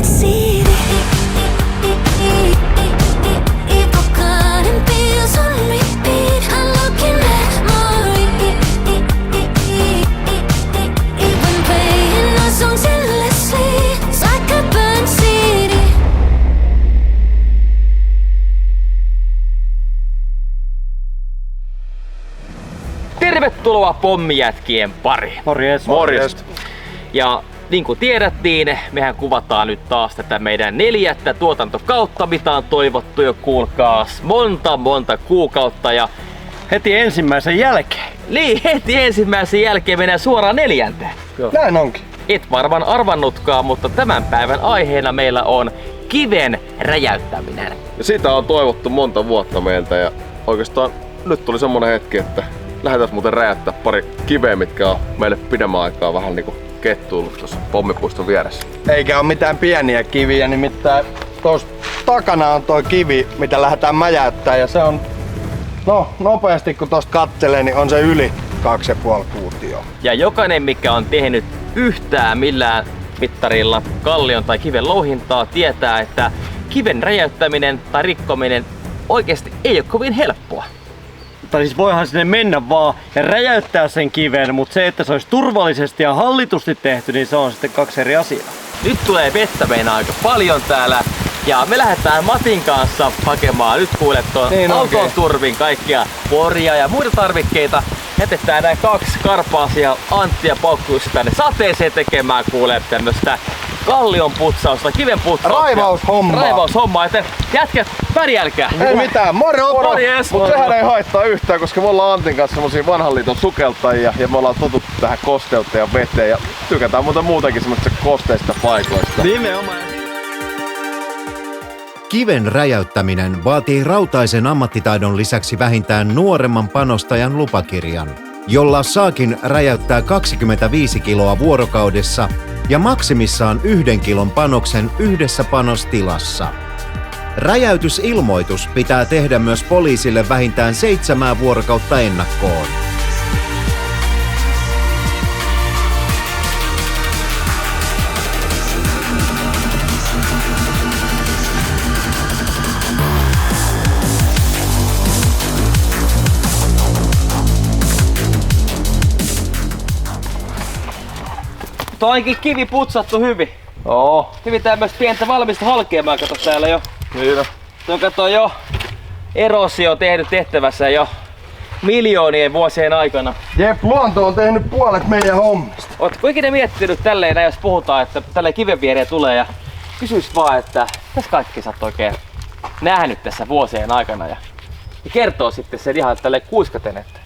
city. If I couldn't be on repeat, I'm looking at memory. Even playing our songs endlessly, it's like a burnt city. Tervetuloa Pommijätkien pariin. Morjes. Morjesta. Ja niin kuin tiedät, niin mehän kuvataan nyt taas tätä meidän 4. tuotantokautta, mitä on toivottu jo kuulkaas monta kuukautta. Ja Heti ensimmäisen jälkeen. niin, heti ensimmäisen jälkeen mennään suoraan 4. Näin onkin. Et varmaan arvannutkaan, mutta tämän päivän aiheena meillä on kiven räjäyttäminen. Ja sitä on toivottu monta vuotta meiltä ja oikeastaan nyt tuli semmonen hetki, että lähdetään muuten räjäyttää pari kiveä, mitkä on meille pidemmän aikaa vähän niinku kettuillut tuossa pommipuiston vieressä. Eikä ole mitään pieniä kiviä, nimittäin tuossa takana on toi kivi, mitä lähdetään mäjäyttää ja se on, no nopeasti kun tosta kattelee, niin on se yli 2,5 kuutioa. Ja jokainen, mikä on tehnyt yhtään millään mittarilla kallion tai kiven louhintaa, tietää, että kiven räjäyttäminen tai rikkominen oikeasti ei ole kovin helppoa. Tai siis voihan sinne mennä vaan ja räjäyttää sen kiven, mutta se, että se olisi turvallisesti ja hallitusti tehty, niin se on sitten 2 eri asiaa. Nyt tulee vettä meinaa aika paljon täällä ja me lähdetään Matin kanssa hakemaan nyt kuulet tuon Niin auton onkin. turvin kaikkia poria ja muita tarvikkeita. Jätetään nämä 2 karpaasia Antti ja Paukkuissa tänne sateeseen tekemään kuulee tämmöstä kallion putsausta, kiven putsausta. Raivaushommaa, joten jätkät pärjälkää. Ei mitään, moro! Morjes! Mutta sehän ei haittaa yhtään, koska me ollaan Antin kanssa semmosia vanhan liiton sukeltajia ja me ollaan totuttu tähän kosteuteen ja veteen ja tykätään muutenkin semmoista kosteista paikoista. Nimenomaan. Kiven räjäyttäminen vaatii rautaisen ammattitaidon lisäksi vähintään nuoremman panostajan lupakirjan, jolla saakin räjäyttää 25 kiloa vuorokaudessa ja maksimissaan 1 kilon panoksen yhdessä panostilassa. Räjäytysilmoitus pitää tehdä myös poliisille vähintään 7 vuorokautta ennakkoon. Tuo onkin kivi putsattu hyvin. Oo, Hyvin tämmöistä pientä valmista halkeamaa, kato täällä jo. niin on. Tuo kato jo erosio on tehnyt tehtävässä jo miljoonien vuosien aikana. Jep, luonto on tehnyt puolet meidän hommista. Ootko ikinä miettinyt tälleen, jos puhutaan, että tälleen kiven viereen tulee ja kysyis vaan, että tässä kaikki sä oot oikein nähnyt tässä vuosien aikana ja kertoo sitten sen ihan tälleen kuiskaten, että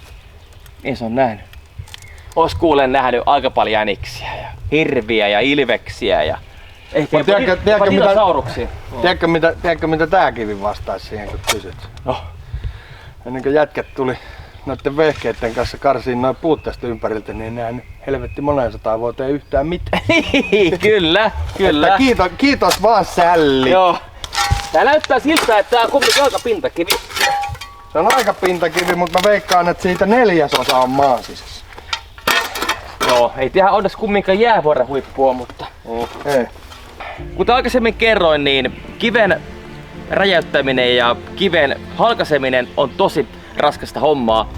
niin se on nähnyt. Ois kuulen nähnyt aika paljon jäniksiä ja hirviä ja ilveksiä ja ehkä jopa dinosauruksia. Tiedätkö mitä tää kivi vastaisi siihen kun kysyt? No. Ennen kuin jätkät tuli noiden vehkeiden kanssa karsiin noin puut tästä ympäriltä, niin ei nähnyt helvetti moneen 100 vuoteen yhtään mitään. Kyllä. Että kiitos vaan Sälli. Joo. Tää näyttää siltä, että tää on kumminkin aika pintakivi. Se on aika pintakivi, mutta mä veikkaan, että siitä 4/4 on maan sisässä. Joo, ei tehdä onneksi kumminkaan jäävuoren huippua, mutta Ei. kuten aikaisemmin kerroin, niin kiven räjäyttäminen ja kiven halkaseminen on tosi raskasta hommaa.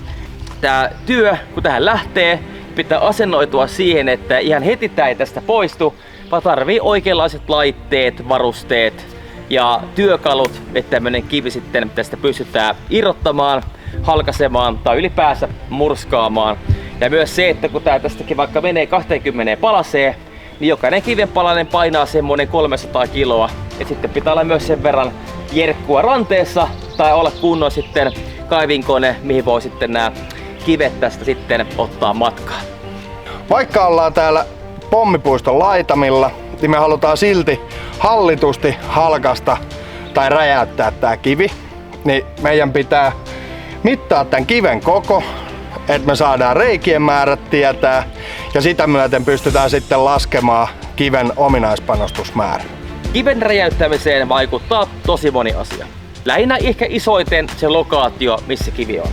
Tää työ, kun tähän lähtee, pitää asennoitua siihen, että ihan heti tää ei tästä poistu, vaan tarvii oikeanlaiset laitteet, varusteet ja työkalut, että tämmönen kivi sitten tästä pystytään irrottamaan, halkasemaan tai ylipäänsä murskaamaan. Ja myös se, että kun tää tästäkin vaikka menee 20 palaseen, niin jokainen kiven palanen painaa semmonen 300 kiloa. Et sitten pitää olla myös sen verran jerkkua ranteessa tai olla kunnon sitten kaivinkone, mihin voi sitten nämä kivet tästä sitten ottaa matkaan. Vaikka ollaan täällä pommipuiston laitamilla, niin me halutaan silti hallitusti halkasta tai räjäyttää tää kivi. Niin meidän pitää mittaa tän kiven koko, että me saadaan reikien määrät tietää ja sitä myöten pystytään sitten laskemaan kiven ominaispanostusmäärä. Kiven räjäyttämiseen vaikuttaa tosi moni asia. Lähinnä ehkä isoiten se lokaatio, missä kivi on.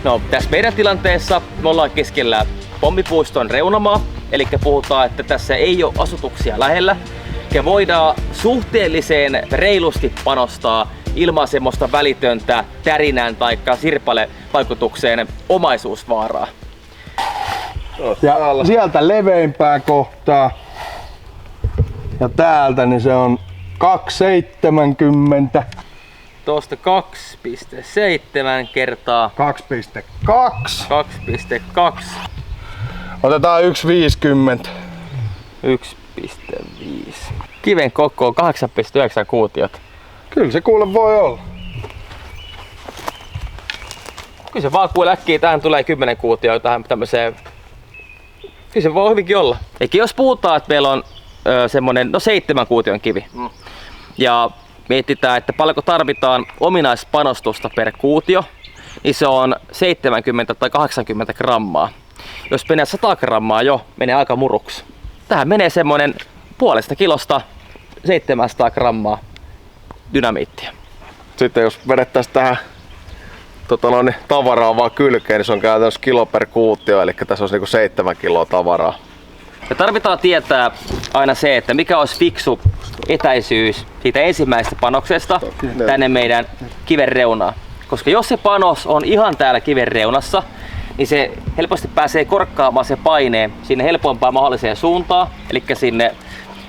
No, tässä meidän tilanteessa me ollaan keskellä pommipuiston reunamaa, eli puhutaan, että tässä ei ole asutuksia lähellä. voidaan suhteellisen reilusti panostaa ilman semmoista välitöntä tärinään tai sirpalevaikutukseen omaisuusvaaraa. Ja sieltä leveimpään kohtaa ja täältä niin se on 2,70. Tuosta 2,7 kertaa 2,2. 2,2. Otetaan 1,50. 1,5. Kiven koko on 8,9 kuutiota. Kyllä se kuule voi olla. Kyllä se vaan kuule äkkiä tähän tulee 10 kuutioa tähän tämmöiseen. Kyllä se voi hyvinkin olla. Eikä jos puhutaan, että meillä on semmonen 7 kuution kivi. Ja mietitään, että paljonko tarvitaan ominaispanostusta per kuutio, niin se on 70 tai 80 grammaa. Jos menee 100 grammaa jo, menee aika muruksi. Tähän menee semmonen puolesta kilosta 700 grammaa dynamiittia. Sitten jos vedettäisiin tähän tavaraa vaan kylkeen, niin se on käytännössä kilo per kuutio, eli tässä olisi 7 kiloa tavaraa. Ja tarvitaan tietää aina se, että mikä olisi fiksu etäisyys siitä ensimmäisestä panoksesta tänne meidän kiven reunaan. Koska jos se panos on ihan täällä kiven reunassa, niin se helposti pääsee korkkaamaan se paineen sinne helpompaan mahdolliseen suuntaan, eli sinne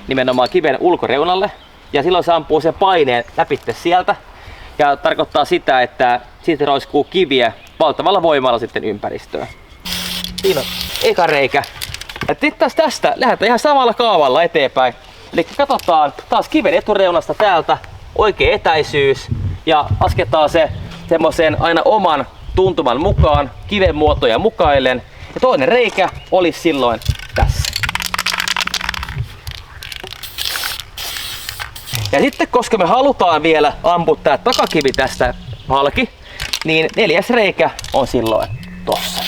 nimenomaan kiven ulkoreunalle. Ja silloin se ampuu sen paineen läpitte sieltä. Ja tarkoittaa sitä, että siitä roiskuu kiviä valtavalla voimalla sitten ympäristöön. Siinä on eka reikä. Ja tästä lähdetään ihan samalla kaavalla eteenpäin. Eli katsotaan taas kiven etureunasta täältä oikea etäisyys ja lasketaan se semmoisen aina oman tuntuman mukaan, kiven muotoja mukaillen. Ja toinen reikä olisi silloin tässä. Ja sitten koska me halutaan vielä ampua tää takakivi tästä halki, niin 4. reikä on silloin tossa.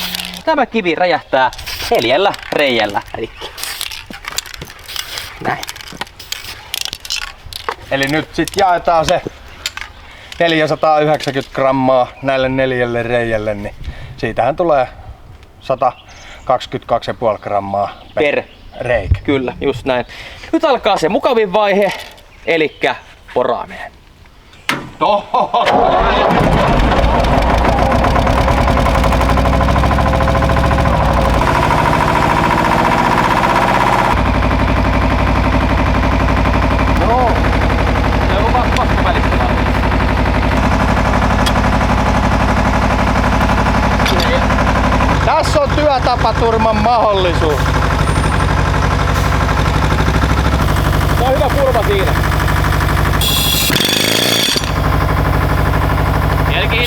Tämä kivi räjähtää 4 reijällä rikki. Näin. Eli nyt sit jaetaan se 490 grammaa näille 4 reijälle, niin siitähän tulee 122,5 grammaa Per reikä. Kyllä, just näin. Nyt alkaa se mukavin vaihe, elikkä poraaminen. Tässä on työtapaturman mahdollisuus. Se on hyvä kurva siinä. Jälkeen.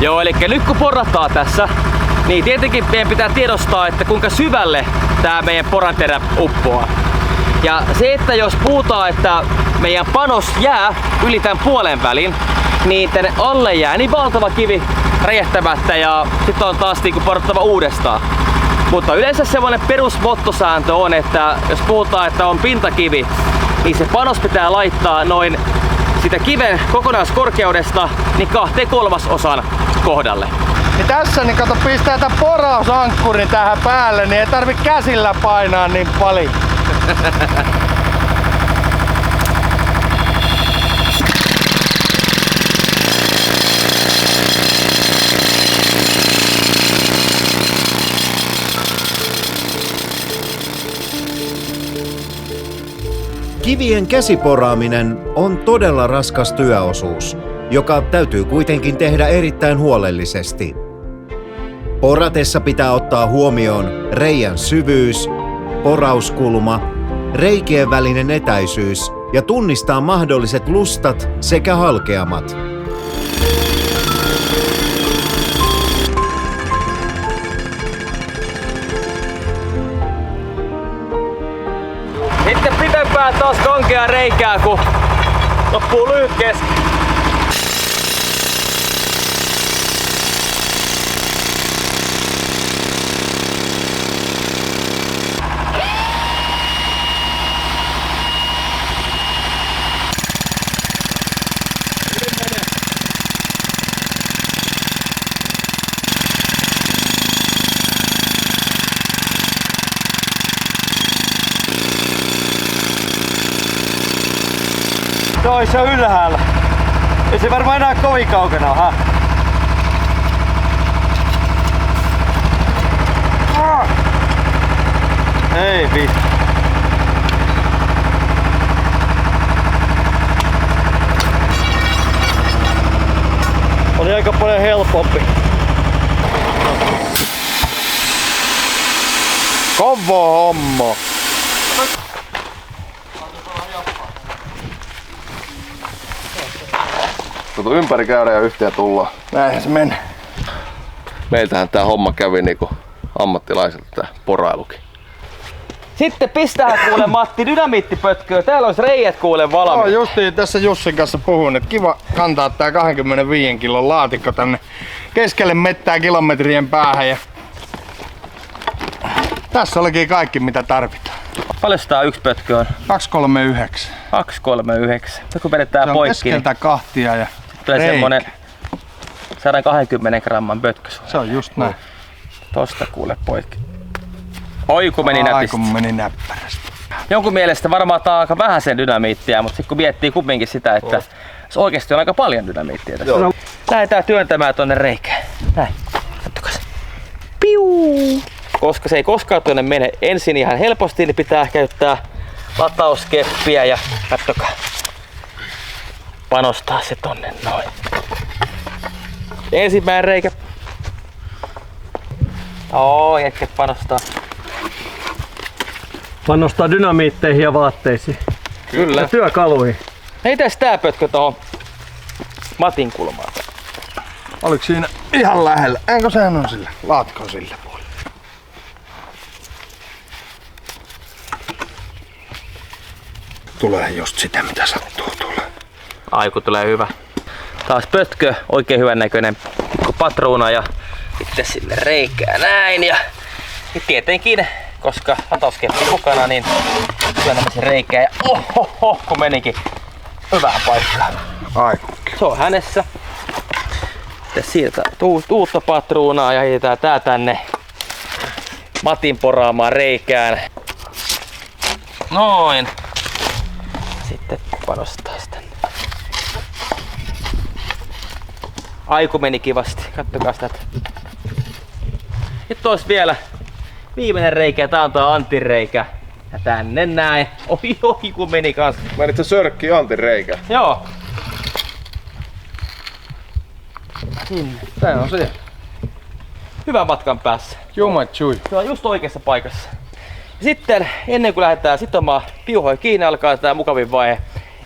Joo, eli nyt kun porataan tässä, niin tietenkin meidän pitää tiedostaa, että kuinka syvälle tää meidän poranterä uppoaa. Ja se, että jos puhutaan, että meidän panos jää yli tämän puolen välin, niin tänne alle jää niin valtava kivi räjähtämättä ja sitten on taas niinku porattava uudestaan. Mutta yleensä semmoinen perusmottosääntö on, että jos puhutaan, että on pintakivi, niin se panos pitää laittaa noin sitä kiven kokonaiskorkeudesta niin 2/3 kohdalle. Niin tässä niin kato pistää tämän porausankkurin tähän päälle, niin ei tarvi käsillä painaa niin paljon. Kivien käsiporaaminen on todella raskas työosuus, joka täytyy kuitenkin tehdä erittäin huolellisesti. Poratessa pitää ottaa huomioon reiän syvyys, porauskulma, reikien välinen etäisyys ja tunnistaa mahdolliset lustat sekä halkeamat. Sitten pitempään taas konkea reikää, kun loppuu lyhyt keski. Toi se on ylhäällä. Ei se varmaan enää kovin kaukana ole, ha? Ei vittu. Oli aika paljon helpompi. Kovaa hommaa. Ympäri käydään ja yhteen tullaan. Näinhän se menee. Meiltähän tää homma kävi niinku ammattilaiselta tää porailukin. Sitten pistää kuule Matti dynamiittipötköä. Täällä olisi reijät kuule valmiit. Joo, justiin tässä Jussin kanssa puhun, että kiva kantaa tää 25 kilon laatikko tänne keskelle mettää kilometrien päähän. Ja tässä olikin kaikki mitä tarvitaan. Paljon tää yksi pötkö on? 239. 239. Nyt kun vedetään Se on poikki, niin keskeltä kahtia ja tulee reikä. semmonen 120 gramman pötkö sulle. Se on just näin. Tosta kuule poikki. Oi kun meni nätisti. Kun meni näppärästi. Jonkun mielestä varmaan tää on aika vähän sen dynamiittia, mutta sitten kun miettii kumminkin sitä, että se oikeesti on aika paljon dynamiittia tässä. Joo. Lähdetään työntämään tonne reikään. Näin. Kattokas. Piu! Koska se ei koskaan tuonne mene ensin ihan helposti, niin pitää käyttää latauskeppiä ja kattokaa. Panostaa se tonne noin. Ensimmäinen reikä. Hetket panostaa. Panostaa dynamiitteihin ja vaatteisiin. Kyllä. Ja työkaluihin. Heitäis tää pötkö tohon Matin kulmaan. Oliko siinä ihan lähellä? Enkö sehän on sillä? Laatikko sillä puolella. Tulee just sitä mitä sattuu tulee. Aiku tulee hyvä. Taas pötkö, oikein hyvän näköinen pikku patruuna ja sitten sinne reikää näin ja tietenkin, koska latauskeppi mukana, niin työnnämme sen reikää ja ohoho, kun menikin hyvään paikkaan. Aiku. Se on hänessä. Sitten siirtää uutta patruunaa ja heitetään tää tänne Matin poraamaan reikään. Noin. Sitten panostaa sitä. Aiku meni kivasti, kattokaa sitä. Nyt olisi vielä viimeinen reikä, tää on tää Antin reikä. Ja tänne näin. Oi kun meni kans. Menit sä sörkkiin Antin reikä? Joo. Sinne. Tää on se. Hyvän matkan päässä. Jumatsui. Se on just oikeassa paikassa. Sitten ennen kuin lähdetään sitomaan piuhoja kiinni, alkaa tää mukavin vaihe.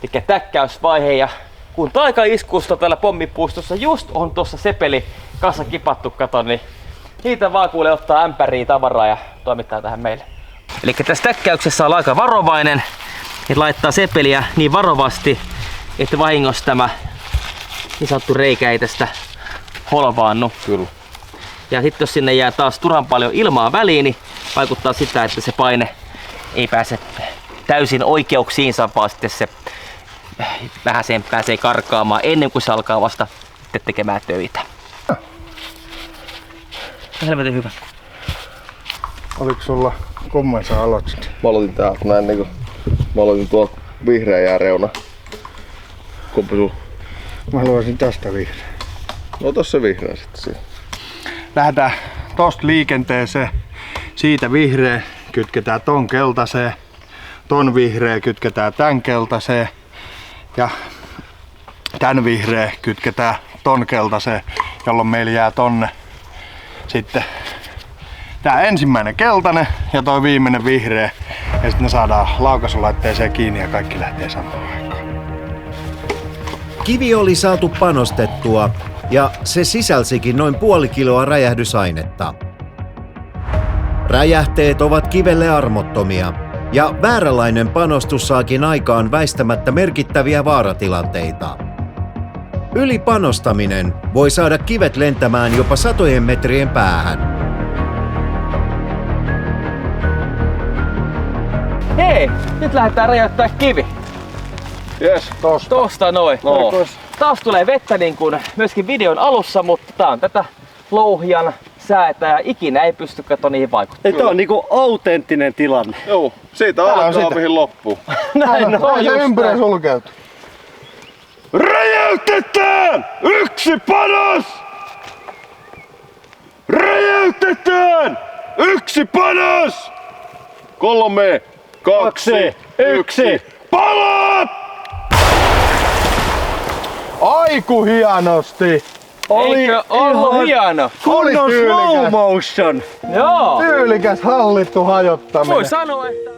Eli täkkäysvaihe. Ja kun taikaiskusta täällä pommipuistossa just on tuossa sepeli kassa kipattu, kato, niin niitä vaan kuulee ottaa ämpäriä tavaraa ja toimittaa tähän meille. Eli tässä täkkäyksessä on aika varovainen, että laittaa sepeliä niin varovasti, että vahingossa tämä niin sanottu reikä ei tästä holvaannu. Kyllä. Ja sitten jos sinne jää taas turhan paljon ilmaa väliin, niin vaikuttaa sitä, että se paine ei pääse täysin oikeuksiinsa, vaan sitten se vähän sen pääsee karkaamaan ennen kuin se alkaa vasta tekemään töitä. Helvetin hyvä. Oliko sulla kumman sä aloitit? Mä aloitin täältä näin niinku. Mä aloitin tuolta vihreän jääreuna. Kumpi sul? Mä haluaisin tästä vihreä. No tossa vihreä sitten siinä. Lähdetään tosta liikenteeseen. Siitä vihreä kytketään ton keltaiseen. Ton vihreä kytketään tän keltaiseen. Ja tän vihreä kytketään ton keltaiseen, jolloin meillä jää tonne sitten tää ensimmäinen keltainen ja toi viimeinen vihreä. Ja sitten ne saadaan laukaisulaitteeseen kiinni ja kaikki lähtee samaan aikaan. Kivi oli saatu panostettua ja se sisälsikin noin 0,5 kiloa räjähdysainetta. Räjähteet ovat kivelle armottomia ja vääränlainen panostus saakin aikaan väistämättä merkittäviä vaaratilanteita. Ylipanostaminen voi saada kivet lentämään jopa satojen metrien päähän. Hei, nyt lähdetään räjäyttää kivi. Jes, Tosta noin. No. Taas tulee vettä niin kuin myöskin videon alussa, mutta tää on tätä Louhian säätä ja ikinä ei pysty katsomaan niihin vaikuttamaan. Ei, tää on niinku autenttinen tilanne. Joo, siitä Tää on alkaa sitä. mihin loppuu. Näin Toi on se just ympyrä näin. sulkeutuu. Räjäytetään! Yksi panos! Räjäytetään! Yksi panos! 3, 2, 1. Palaa! Aiku hienosti! Eikö ollut hieno? Oli Kunnon slow tyylikäs, motion! Joo! tyylikäs hallittu hajottaminen. Voi sanoa, että...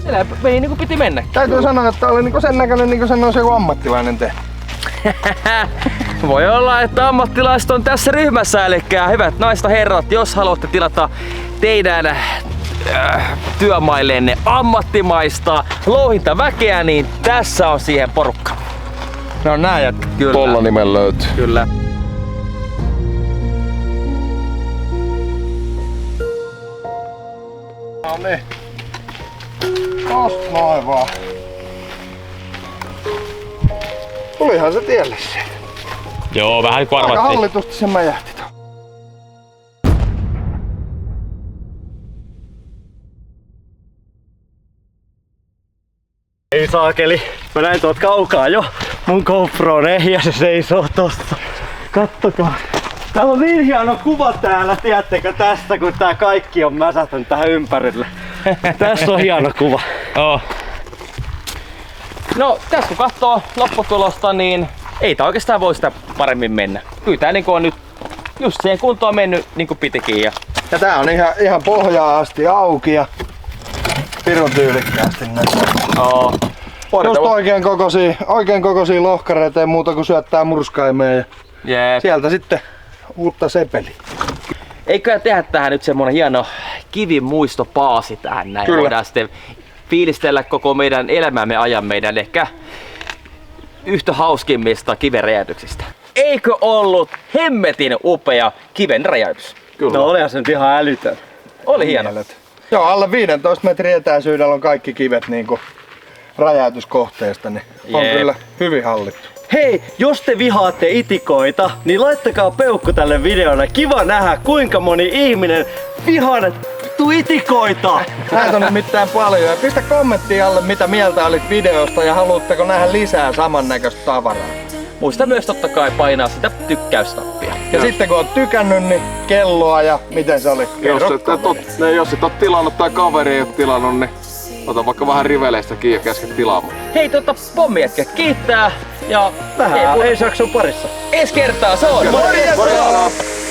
Siellä meni niinku piti mennä. Täytyy sanoa, että oli niinku sen näköinen niinku sen olisi joku ammattilainen tehnyt. Voi olla, että ammattilaiset on tässä ryhmässä, eli hyvät naiset ja herrat, jos haluatte tilata teidän työmailleenne ammattimaista louhintaväkeä, niin tässä on siihen porukka. No nää jätkä. Kyllä. Tolla nimen löytyy. Kyllä. No niin. Tosta noin vaan. Tulihan se tielle se. Joo, vähän Aika arvattiin. hallitusti se mäjähti tuon. Ei saakeli. Mä näin tuot kaukaa jo mun GoPron ja se seisoo tossa. Kattokaa. Täällä on niin hieno kuva täällä, tiedättekö tästä, kun tää kaikki on mäsätön tähän ympärille. Tässä on hieno kuva. Joo. No, tässä kun katsoo lopputulosta, niin ei tää oikeastaan voi sitä paremmin mennä. Kyllä tää niinku on nyt just siihen kuntoon mennyt niinku pitikin. Ja Ja tää on ihan pohjaa asti auki ja pirun tyylikkäästi näin. joo. Just oikein kokoisia lohkareita ei muuta kuin syöttää murskaimeen ja Jep. sieltä sitten uutta sepeliä. Eiköhän tehdä tähän nyt semmonen hieno kivimuistopaasi tähän näin. Kyllä. Voidaan sitten fiilistellä koko meidän elämämme ajan meidän ehkä yhtä hauskimmista kivenräjäytyksistä. Eikö ollut hemmetin upea kiven räjäytys? No olihan se nyt ihan älytön. Oli hieno. Joo, alle 15 metrin etäisyydellä on kaikki kivet niinku räjäytyskohteesta, niin on Jep. kyllä hyvin hallittu. Hei, jos te vihaatte itikoita, niin laittakaa peukku tälle videolle. Kiva nähdä, kuinka moni ihminen vihaa itikoita. Näitä on nimittäin paljon ja pistä kommenttia alle mitä mieltä olit videosta ja haluatteko nähdä lisää samannäköistä tavaraa. Muista myös totta kai painaa sitä tykkäystappia. Ja sitten kun oot tykännyt, niin kelloa ja miten se oli? Jos et oo tilannut tai kaveri ei oo tilannut, niin ota vaikka vähän riveleistä kiinni ja käske tilaamaan. Hei pommijätkä kiittää ja Vähän ensi jakson parissa. ensi kertaa se on. Morjens!